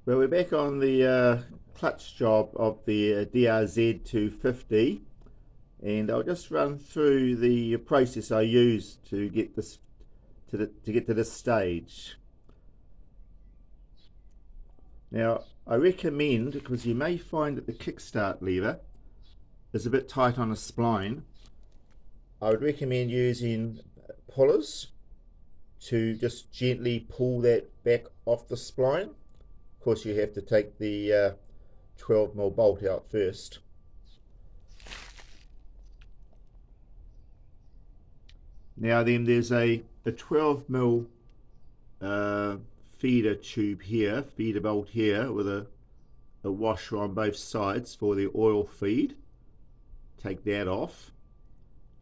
Well, we're back on the clutch job of the DRZ250, and I'll just run through the process I used to get this to get to this stage. Now, I recommend, because you may find that the kickstart lever is a bit tight on a spline, I would recommend using pullers to just gently pull that back off the spline. Of course, you have to take the 12mm bolt out first. Now then, there's a 12mm feeder tube here, feeder bolt here, with a washer on both sides for the oil feed. Take that off,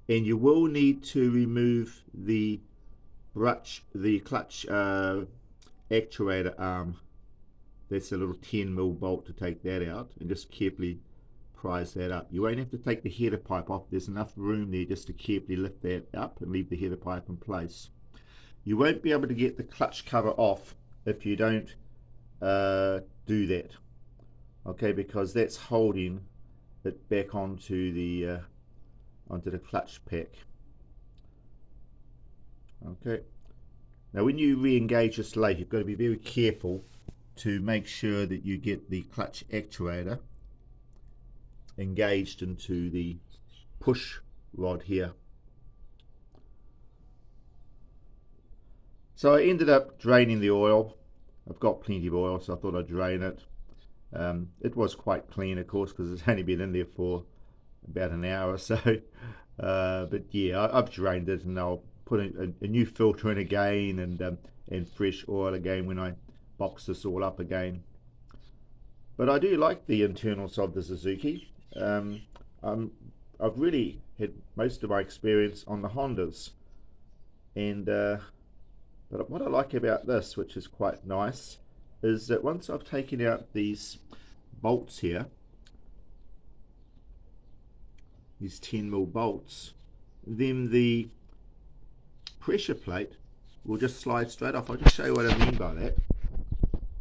and you will need to remove the clutch actuator arm. That's a little 10mm bolt to take that out, and just carefully prise that up. You won't have to take the header pipe off. There's enough room there just to carefully lift that up and leave the header pipe in place. You won't be able to get the clutch cover off if you don't do that, okay, because that's holding it back onto the clutch pack. Okay, now when you re-engage this lathe, you've got to be very careful to make sure that you get the clutch actuator engaged into the push rod here. So I ended up draining the oil. I've got plenty of oil, so I thought I'd drain it. It was quite clean, of course, because it's only been in there for about an hour or so. But yeah, I've drained it, and I'll put a new filter in again, and fresh oil again when I box this all up again. But I do like the internals of the Suzuki. I've really had most of my experience on the Hondas, and but what I like about this, which is quite nice, is that once I've taken out these bolts here, these 10mm bolts, then the pressure plate will just slide straight off. I'll just show you what I mean by that.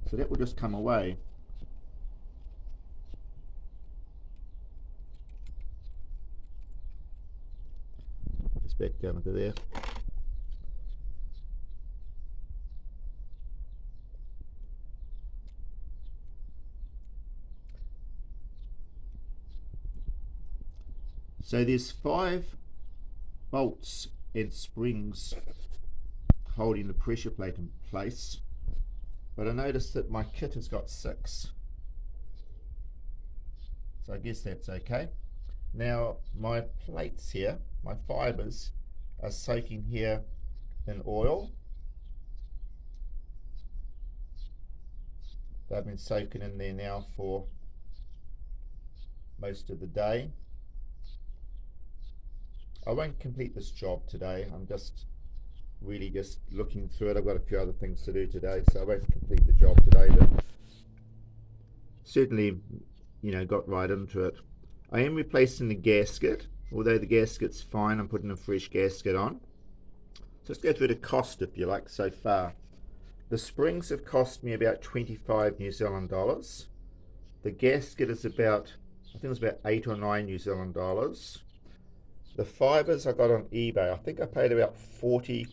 So that will just come away. Just back down into there. So there's 5 bolts and springs holding the pressure plate in place, but I noticed that my kit has got 6, so I guess that's okay. Now my plates here, my fibers, are soaking here in oil. They've been soaking in there now for most of the day. I won't complete this job today. I'm just looking through it. I've got a few other things to do today, so I won't complete the job today, but certainly, got right into it. I am replacing the gasket. Although the gasket's fine, I'm putting a fresh gasket on. So let's go through the cost, if you like, so far. The springs have cost me about 25 New Zealand dollars. The gasket is about, I think it was about 8 or 9 New Zealand dollars. The fibers I got on eBay, I think I paid about 40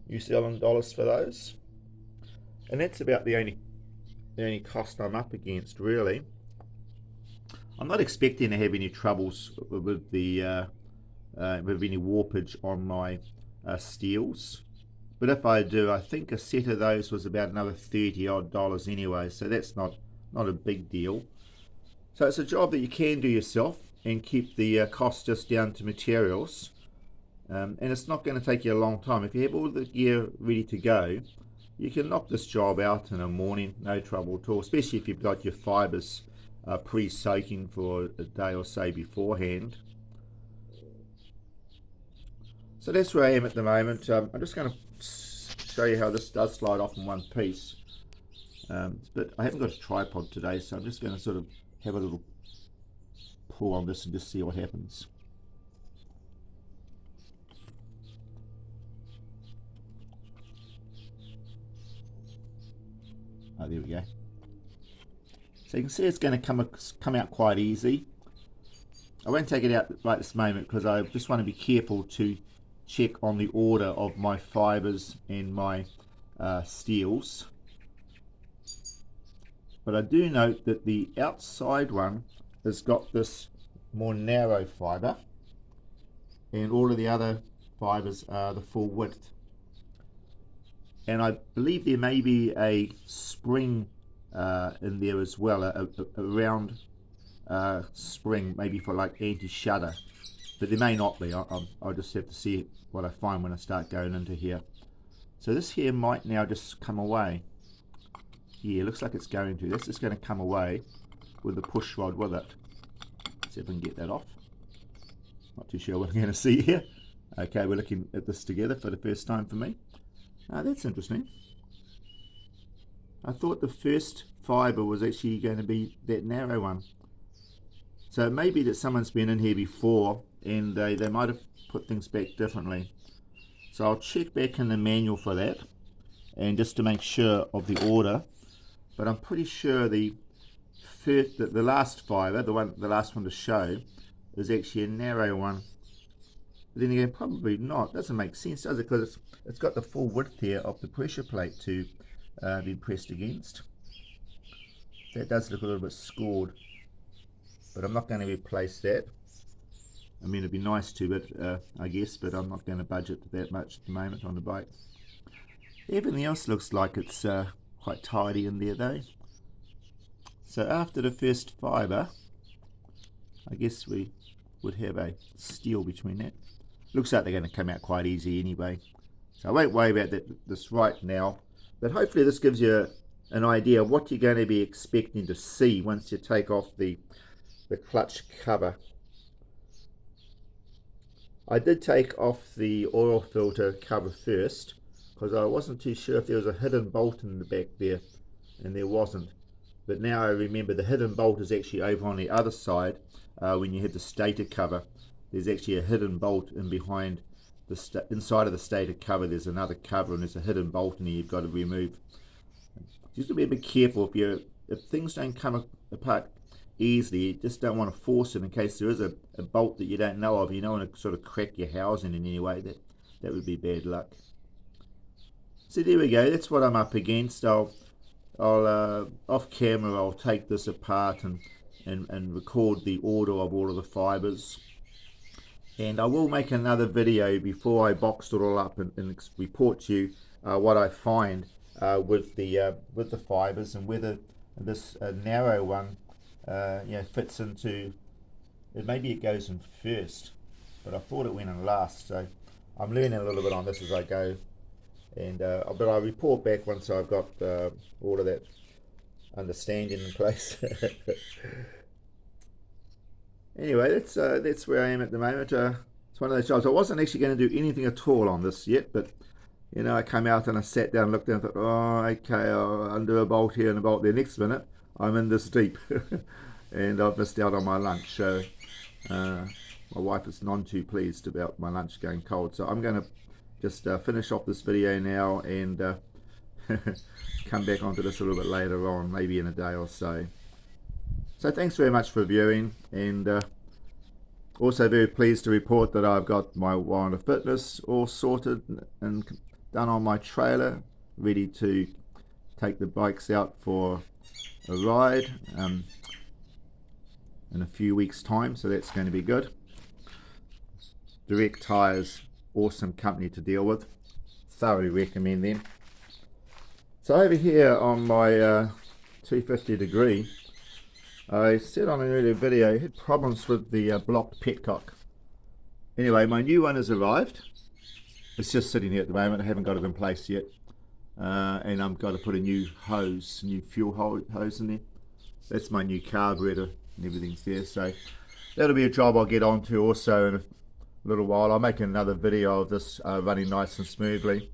New Zealand dollars for those. And that's about the only cost I'm up against, really. I'm not expecting to have any troubles with the with any warpage on my steels. But if I do, I think a set of those was about another 30 odd dollars anyway, so that's not a big deal. So it's a job that you can do yourself and keep the cost just down to materials, and it's not going to take you a long time. If you have all the gear ready to go, you can knock this job out in a morning, no trouble at all, especially if you've got your fibers pre-soaking for a day or so beforehand. So that's where I am at the moment. I'm just going to show you how this does slide off in one piece. But I haven't got a tripod today, so I'm just going to sort of have a little pull on this and just see what happens. Oh, there we go. So you can see it's going to come out quite easy. I won't take it out right this moment because I just want to be careful to check on the order of my fibres and my steels. But I do note that the outside one has got this more narrow fibre, and all of the other fibres are the full width. And I believe there may be a spring in there as well, a round spring, maybe for like anti-shudder, but there may not be. I'll just have to see what I find when I start going into here. So this here might now just come away. Yeah, looks like it's going to. That's just going to come away with the push rod with it. See if I can get that off. Not too sure what I'm going to see here. Okay, we're looking at this together for the first time for me. That's interesting. I thought the first fibre was actually going to be that narrow one. So it may be that someone's been in here before and they might have put things back differently. So I'll check back in the manual for that, and just to make sure of the order. But I'm pretty sure the last fibre, the last one to show, is actually a narrow one. But then again, probably not. Doesn't make sense, does it? Because it's got the full width here of the pressure plate to be pressed against. That does look a little bit scored, but I'm not going to replace that. I mean, it'd be nice to, but I guess, but I'm not going to budget that much at the moment on the bike. Everything else looks like it's quite tidy in there though. So after the first fibre, I guess we would have a steel between that. Looks like they're going to come out quite easy anyway, so I won't worry about this right now, but hopefully this gives you an idea of what you're going to be expecting to see once you take off the clutch cover. I did take off the oil filter cover first because I wasn't too sure if there was a hidden bolt in the back there, and there wasn't. But now I remember the hidden bolt is actually over on the other side. When you hit the stator cover, there's actually a hidden bolt in behind the inside of the stator cover. There's another cover and there's a hidden bolt in there you've got to remove. Just to be a bit careful, if things don't come apart easily, you just don't want to force it in case there is a bolt that you don't know of. You don't want to sort of crack your housing in any way. That would be bad luck. So there we go, that's what I'm up against. I'll off camera I'll take this apart and record the order of all of the fibres, and I will make another video before I box it all up and report to you what I find with the fibres, and whether this narrow one fits into it. Maybe it goes in first, but I thought it went in last, so I'm learning a little bit on this as I go. And but I'll report back once I've got all of that understanding in place. Anyway, that's where I am at the moment. It's one of those jobs. I wasn't actually going to do anything at all on this yet, but you know, I came out and I sat down, looked down, and thought, oh, okay, I'll undo a bolt here and a bolt there. Next minute, I'm in this deep, and I've missed out on my lunch. So my wife is none too pleased about my lunch going cold. So I'm going to just finish off this video now and come back onto this a little bit later on, maybe in a day or so. So thanks very much for viewing, and also very pleased to report that I've got my warrant of fitness all sorted and done on my trailer, ready to take the bikes out for a ride in a few weeks time, so that's going to be good. Direct Tires, awesome company to deal with, thoroughly recommend them. So over here on my 250 degree, I said on an earlier video I had problems with the blocked petcock. Anyway, my new one has arrived. It's just sitting here at the moment. I haven't got it in place yet, and I've got to put a new fuel hose in there. That's my new carburetor and everything's there, so that'll be a job I'll get onto also in a little while. I'll make another video of this running nice and smoothly.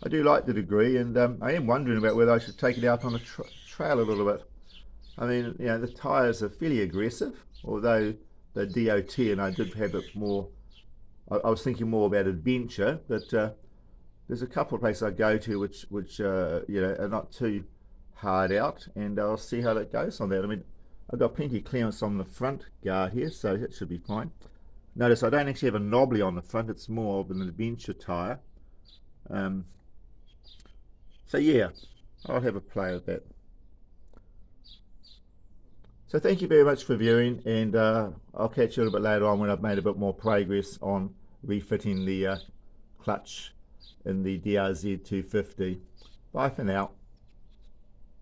I do like the degree, and I am wondering about whether I should take it out on a trail a little bit. I mean, you know, the tyres are fairly aggressive, although the DOT, and I did have it more, I was thinking more about adventure, but there's a couple of places I go to which you know, are not too hard out, and I'll see how that goes on that. I mean, I've got plenty of clearance on the front guard here, so that should be fine. Notice I don't actually have a knobbly on the front, it's more of an adventure tyre. So yeah, I'll have a play with that. So thank you very much for viewing, and I'll catch you a little bit later on when I've made a bit more progress on refitting the clutch in the DRZ250. Bye for now.